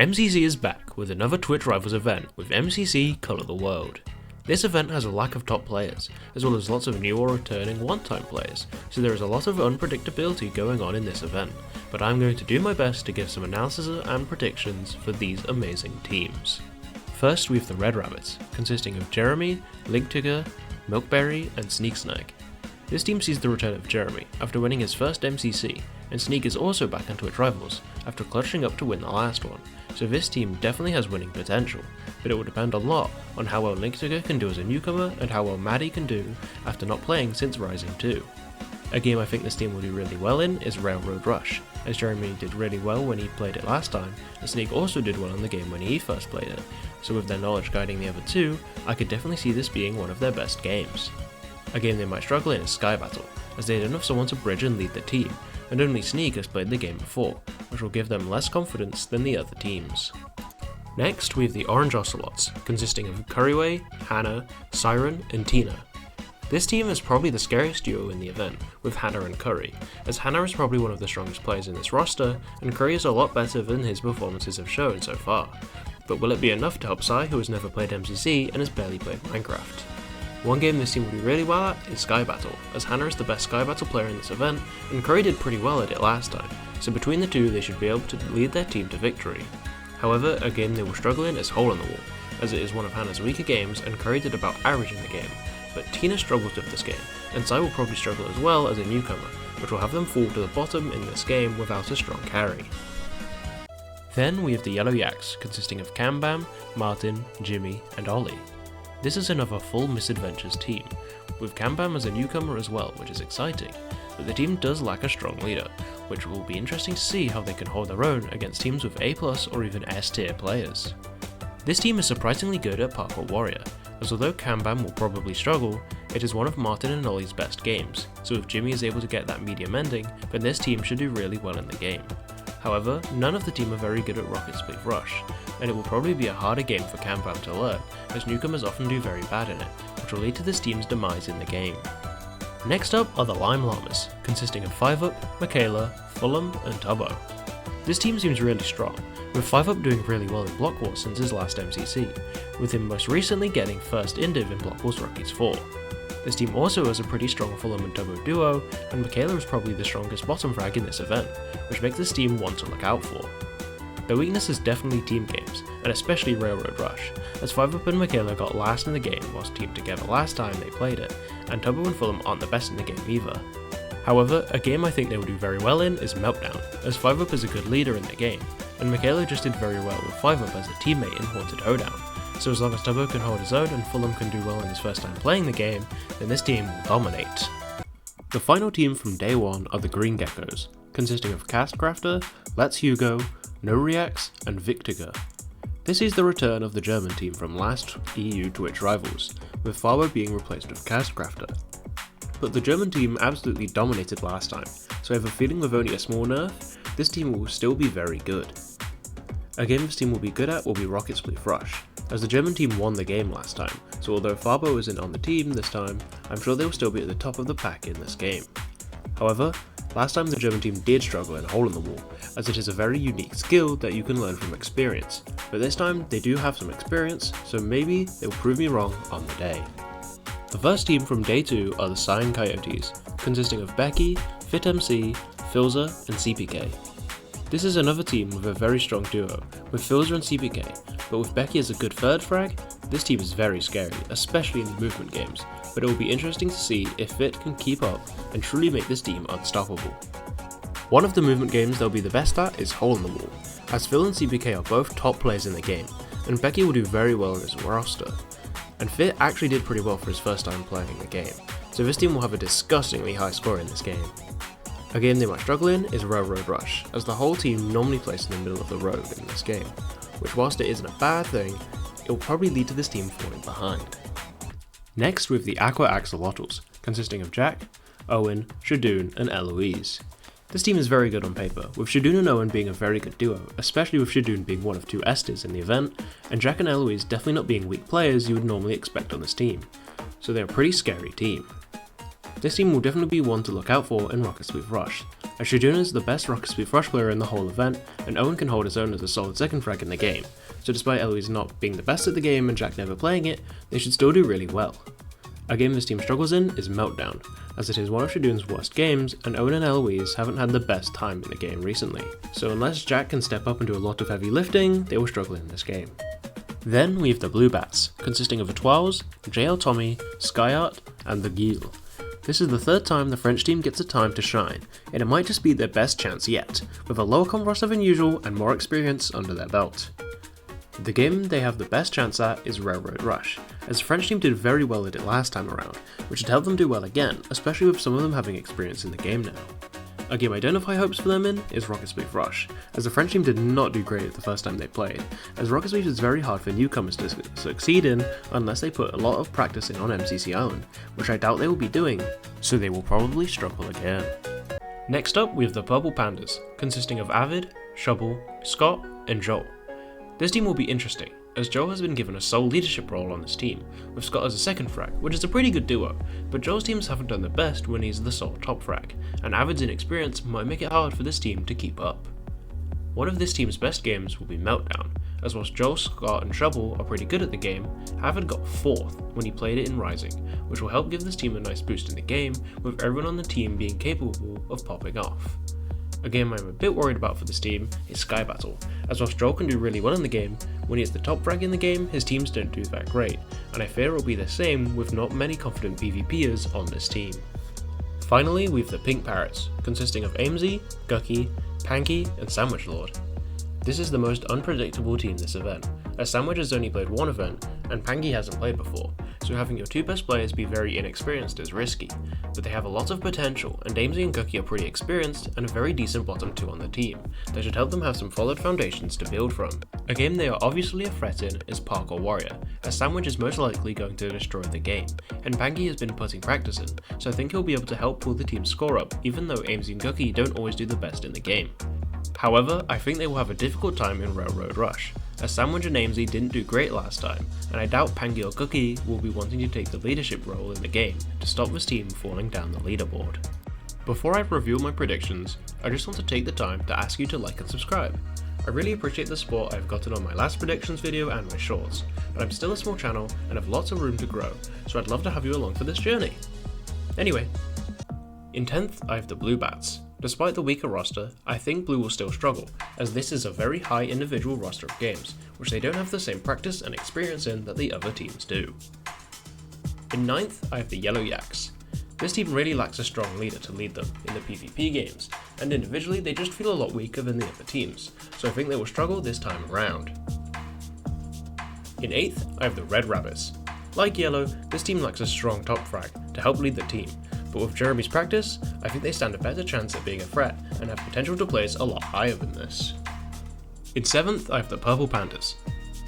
MCC is back with another Twitch Rivals event with MCC Colour the World. This event has a lack of top players, as well as lots of new or returning one-time players, so there is a lot of unpredictability going on in this event, but I'm going to do my best to give some analysis and predictions for these amazing teams. First we have the Red Rabbits, consisting of Jeremy, Linktigger, Milkberry and Sneak Snag. This team sees the return of Jeremy after winning his first MCC, and Sneak is also back on Twitch Rivals after clutching up to win the last one, so this team definitely has winning potential, but it will depend a lot on how well Linktigger can do as a newcomer and how well Maddie can do after not playing since Rising 2. A game I think this team will do really well in is Railroad Rush, as Jeremy did really well when he played it last time, and Sneak also did well in the game when he first played it, so with their knowledge guiding the other two, I could definitely see this being one of their best games. A game they might struggle in is Sky Battle, as they don't have someone to bridge and lead the team, and only Sneak has played the game before, which will give them less confidence than the other teams. Next we have the Orange Ocelots, consisting of Curryway, Hannah, Siren and Tina. This team is probably the scariest duo in the event, with Hannah and Curry, as Hannah is probably one of the strongest players in this roster, and Curry is a lot better than his performances have shown so far. But will it be enough to help Sai, who has never played MCC and has barely played Minecraft? One game this team will do really well at is Sky Battle, as Hannah is the best Sky Battle player in this event, and Curry did pretty well at it last time, so between the two they should be able to lead their team to victory. However, a game they will struggle in is Hole in the Wall, as it is one of Hannah's weaker games and Curry did about average in the game, but Tina struggles with this game, and Sai will probably struggle as well as a newcomer, which will have them fall to the bottom in this game without a strong carry. Then we have the Yellow Yaks, consisting of Cambam, Martin, Jimmy and Ollie. This is another full Misadventures team, with Cambam as a newcomer as well, which is exciting, but the team does lack a strong leader, which will be interesting to see how they can hold their own against teams with A+ or even S tier players. This team is surprisingly good at Parkour Warrior, as although Cambam will probably struggle, it is one of Martin and Ollie's best games, so if Jimmy is able to get that medium ending, then this team should do really well in the game. However, none of the team are very good at Rocket Split Rush, and it will probably be a harder game for Cambam to learn, as newcomers often do very bad in it, which will lead to this team's demise in the game. Next up are the Lime Llamas, consisting of 5up, Michaela, Fulham and Tubbo. This team seems really strong, with 5up doing really well in Block Wars since his last MCC, with him most recently getting first Indiv in Block Wars Rookies 4. This team also has a pretty strong Fulham and Tubbo duo, and Michaela is probably the strongest bottom frag in this event, which makes this team one to look out for. Their weakness is definitely team games, and especially Railroad Rush, as 5up and Michaela got last in the game whilst teamed together last time they played it, and Tubbo and Fulham aren't the best in the game either. However, a game I think they will do very well in is Meltdown, as 5up is a good leader in the game, and Michaela just did very well with 5up as a teammate in Haunted Hoedown, so as long as Tubbo can hold his own and Fulham can do well in his first time playing the game, then this team will dominate. The final team from day one are the Green Geckos, consisting of Castcrafter, Let's Hugo, No Reacts and Victiger. This is the return of the German team from last EU Twitch Rivals, with Farbo being replaced with Castcrafter. But the German team absolutely dominated last time, so I have a feeling with only a small nerf, this team will still be very good. A game this team will be good at will be Rocket Split Rush, as the German team won the game last time, so although Farbo isn't on the team this time, I'm sure they will still be at the top of the pack in this game. However, last time the German team did struggle in Hole in the Wall, as it is a very unique skill that you can learn from experience, but this time they do have some experience, so maybe they will prove me wrong on the day. The first team from day 2 are the Cyan Coyotes, consisting of Becky, FitMC, Filza and CPK. This is another team with a very strong duo, with Filza and CPK, but with Becky as a good third frag, this team is very scary, especially in the movement games, but it will be interesting to see if Fit can keep up and truly make this team unstoppable. One of the movement games they'll be the best at is Hole in the Wall, as Phil and CPK are both top players in the game, and Becky will do very well in his roster. And Fit actually did pretty well for his first time playing the game, so this team will have a disgustingly high score in this game. A game they might struggle in is Railroad Rush, as the whole team normally plays in the middle of the road in this game, which whilst it isn't a bad thing, it will probably lead to this team falling behind. Next we have the Aqua Axolotls, consisting of Jack, Owen, Shadoon and Eloise. This team is very good on paper, with Shadoon and Owen being a very good duo, especially with Shadoon being one of 2 Esters in the event, and Jack and Eloise definitely not being weak players you would normally expect on this team, so they're a pretty scary team. This team will definitely be one to look out for in Rocket Split Rush, as Shaduna is the best rocket speed rush player in the whole event, and Owen can hold his own as a solid second frag in the game, so despite Eloise not being the best at the game and Jack never playing it, they should still do really well. A game this team struggles in is Meltdown, as it is one of Shaduna's worst games, and Owen and Eloise haven't had the best time in the game recently, so unless Jack can step up and do a lot of heavy lifting, they will struggle in this game. Then we have the bluebats, consisting of Etoiles, JL Tommy, Skyart, and the Guile. This is the third time the French team gets a time to shine, and it might just be their best chance yet, with a lower comp roster than usual and more experience under their belt. The game they have the best chance at is Railroad Rush, as the French team did very well at it last time around, which should help them do well again, especially with some of them having experience in the game now. A game I don't have high hopes for them in is Rocket Speed Rush, as the French team did not do great the first time they played, as Rocket Speed is very hard for newcomers to succeed in unless they put a lot of practice in on MCC Island, which I doubt they will be doing, so they will probably struggle again. Next up we have the Purple Pandas, consisting of Avid, Shubble, Scott, and Joel. This team will be interesting, as Joel has been given a sole leadership role on this team, with Scott as a second frag, which is a pretty good duo, but Joel's teams haven't done the best when he's the sole top frag, and Avid's inexperience might make it hard for this team to keep up. One of this team's best games will be Meltdown, as whilst Joel, Scott, and Shubble are pretty good at the game, Avid got 4th when he played it in Rising, which will help give this team a nice boost in the game, with everyone on the team being capable of popping off. A game I'm a bit worried about for this team is Sky Battle, as whilst Joel can do really well in the game, when he is the top frag in the game, his teams don't do that great, and I fear it will be the same with not many confident PvPers on this team. Finally, we have the Pink Parrots, consisting of Amesy, Gucky, Panky, and Sandwich Lord. This is the most unpredictable team this event, as Sandwich has only played one event, and Panky hasn't played before, so having your two best players be very inexperienced is risky, but they have a lot of potential, and Amesy and Gucky are pretty experienced and a very decent bottom 2 on the team, that should help them have some solid foundations to build from. A game they are obviously a threat in is Parkour Warrior, as Sandwich is most likely going to destroy the game, and Panky has been putting practice in, so I think he'll be able to help pull the team's score up, even though Amesy and Gucky don't always do the best in the game. However, I think they will have a difficult time in Railroad Rush, as Sandwich and Amesy didn't do great last time, and I doubt Panky or Gucky will be wanting to take the leadership role in the game to stop this team falling down the leaderboard. Before I reveal my predictions, I just want to take the time to ask you to like and subscribe. I really appreciate the support I've gotten on my last predictions video and my shorts, but I'm still a small channel and have lots of room to grow, so I'd love to have you along for this journey. Anyway, in 10th I have the bluebats. Despite the weaker roster, I think Blue will still struggle, as this is a very high individual roster of games, which they don't have the same practice and experience in that the other teams do. In 9th, I have the Yellow Yaks. This team really lacks a strong leader to lead them in the PvP games, and individually they just feel a lot weaker than the other teams, so I think they will struggle this time around. In 8th, I have the Red Rabbits. Like Yellow, this team lacks a strong top frag to help lead the team, but with Jeremy's practice, I think they stand a better chance at being a threat and have potential to place a lot higher than this. In 7th, I have the Purple Pandas.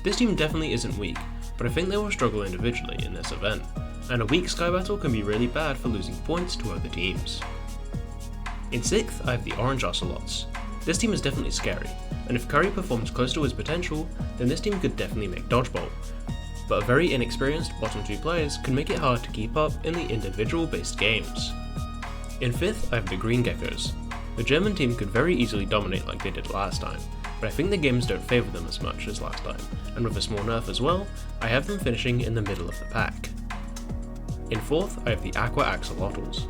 This team definitely isn't weak, but I think they will struggle individually in this event, and a weak Sky Battle can be really bad for losing points to other teams. In 6th, I have the Orange Ocelots. This team is definitely scary, and if Curry performs close to his potential, then this team could definitely make Dodgeball, but a very inexperienced bottom 2 players can make it hard to keep up in the individual based games. In 5th, I have the Green Geckos. The German team could very easily dominate like they did last time, but I think the games don't favour them as much as last time, and with a small nerf as well, I have them finishing in the middle of the pack. In 4th, I have the Aqua Axolotls.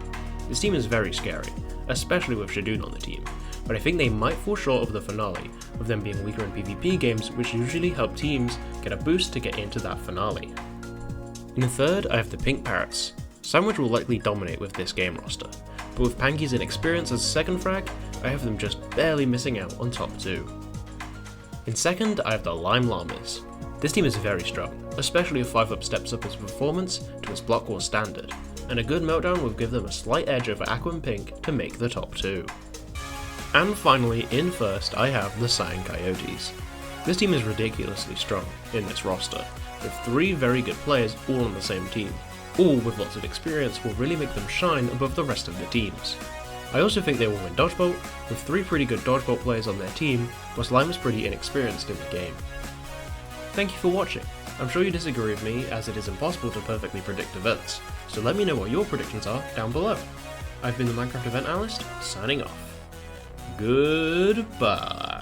This team is very scary, especially with Shadoon on the team, but I think they might fall short of the finale, with them being weaker in PvP games, which usually help teams get a boost to get into that finale. In 3rd, I have the Pink Parrots. Sandwich will likely dominate with this game roster, but with Panky's inexperience as a second frag, I have them just barely missing out on top 2. In 2nd, I have the Llamas. This team is very strong, especially if 5-up steps up his performance to his block wall standard, and a good Meltdown will give them a slight edge over Aqua and Pink to make the top 2. And finally, in 1st, I have the Cyan Coyotes. This team is ridiculously strong in this roster, with 3 very good players all on the same team. All with lots of experience will really make them shine above the rest of the teams. I also think they will win Dodgeball, with 3 pretty good Dodgeball players on their team, whilst Llama is pretty inexperienced in the game. Thank you for watching. I'm sure you disagree with me, as it is impossible to perfectly predict events, so let me know what your predictions are down below. I've been the Minecraft Event Analyst, signing off. Goodbye.